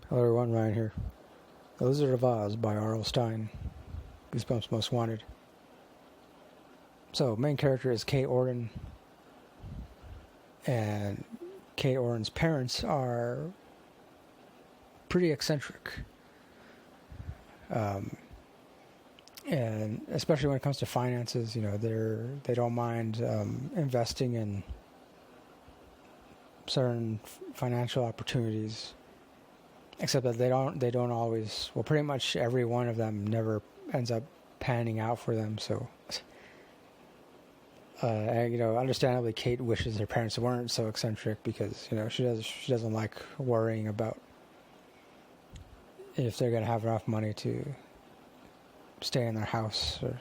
Hello everyone, Ryan here. The Lizard of Oz by R.L. Stine. Goosebumps Most Wanted. So, main character is Kate Orton. And Kate Orton's parents are pretty eccentric. And especially when it comes to finances, they don't mind investing in certain financial opportunities. Except that they don't always. Well, pretty much every one of them never ends up panning out for them. So, and, understandably, Kate wishes her parents weren't so eccentric because she doesn't like worrying about if they're gonna have enough money to stay in their house or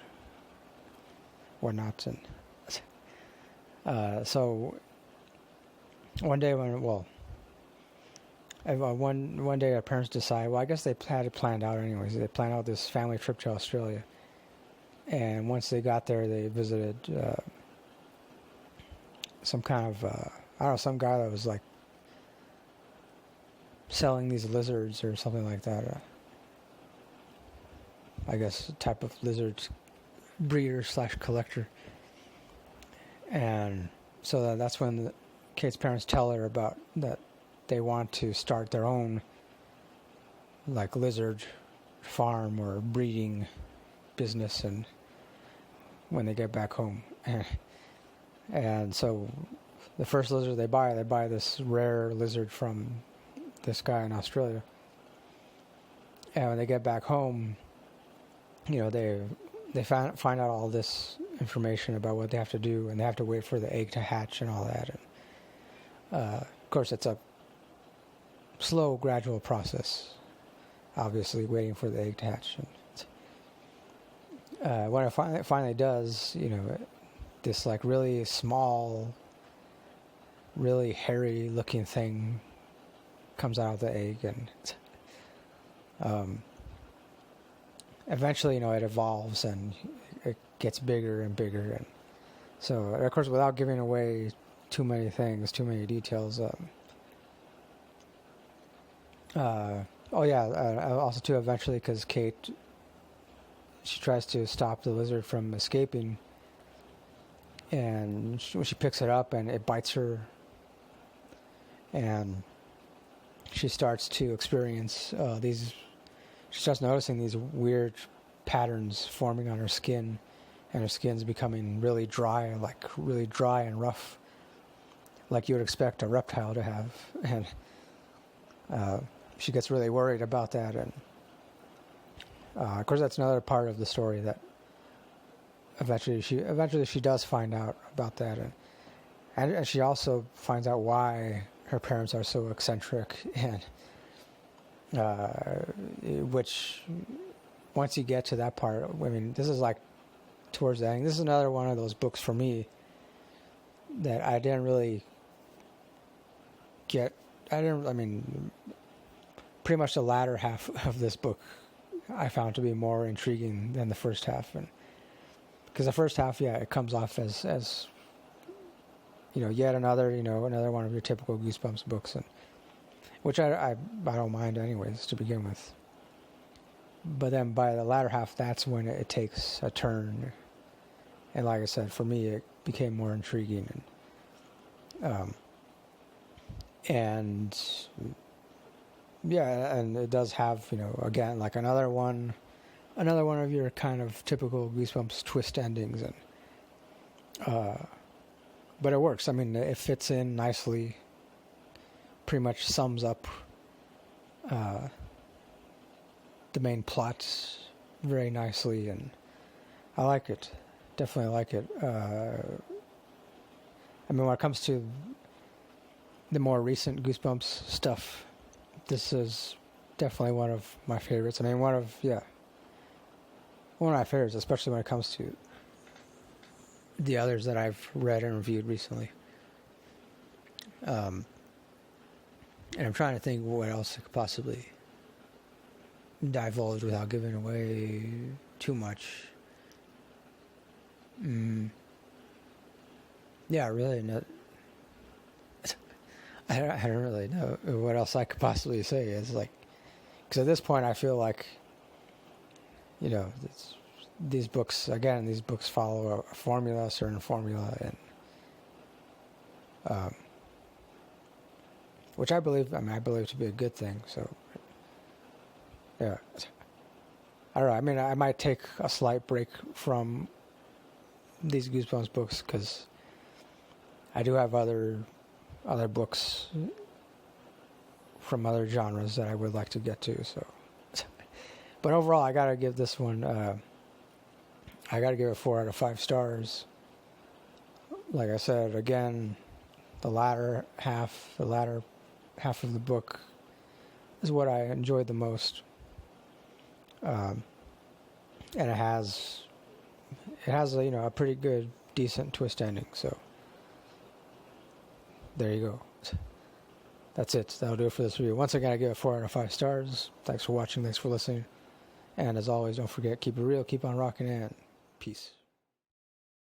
whatnot. And so one day one day our parents decide, well, I guess they had it planned out anyways. They planned out this family trip to Australia. And once they got there, they visited some kind of, some guy that was like selling these lizards or something like that. I guess a type of lizard breeder / collector. And so that's when Kate's parents tell her about that. They want to start their own like lizard farm or breeding business, and when they get back home. And so the first lizard they buy this rare lizard from this guy in Australia. And when they get back home, they find out all this information about what they have to do, and they have to wait for the egg to hatch and all that. And of course, it's a slow, gradual process. Obviously, waiting for the egg to hatch. And when it finally does, this like really small, really hairy-looking thing comes out of the egg, and eventually, it evolves and it gets bigger and bigger. And so, of course, without giving away too many details. Also too, eventually, because Kate, she tries to stop the lizard from escaping, and when she picks it up and it bites her, and she starts to experience she starts noticing these weird patterns forming on her skin, and her skin's becoming really dry and rough, like you would expect a reptile to have. And she gets really worried about that, and of course that's another part of the story that eventually she does find out about that, and she also finds out why her parents are so eccentric, and which once you get to that part, I mean, this is like towards the end. This is another one of those books for me that I didn't really get. Pretty much the latter half of this book I found to be more intriguing than the first half, and because the first half, it comes off as yet another one of your typical Goosebumps books, and which I don't mind anyways to begin with. But then by the latter half, that's when it takes a turn, and like I said, for me it became more intriguing, and and it does have, again, like another one of your kind of typical Goosebumps twist endings, and but it works. I mean, it fits in nicely. Pretty much sums up the main plot very nicely, and I like it. Definitely like it. When it comes to the more recent Goosebumps stuff, this is definitely one of my favorites. One of my favorites, especially when it comes to the others that I've read and reviewed recently. And I'm trying to think what else I could possibly divulge without giving away too much. Really, no, I don't really know what else I could possibly say. It's like Because at this point, I feel like, these books follow a formula, a certain formula, and which I believe to be a good thing. So, yeah, I don't know. I mean, I might take a slight break from these Goosebumps books because I do have other books from other genres that I would like to get to. So, but overall, I gotta give this one. I gotta give it 4 out of 5 stars. Like I said again, the latter half of the book is what I enjoyed the most, and it has a pretty good, decent twist ending. So there you go. That's it. That'll do it for this review. Once again, I give it 4 out of 5 stars. Thanks for watching. Thanks for listening. And as always, don't forget, keep it real, keep on rocking, and peace.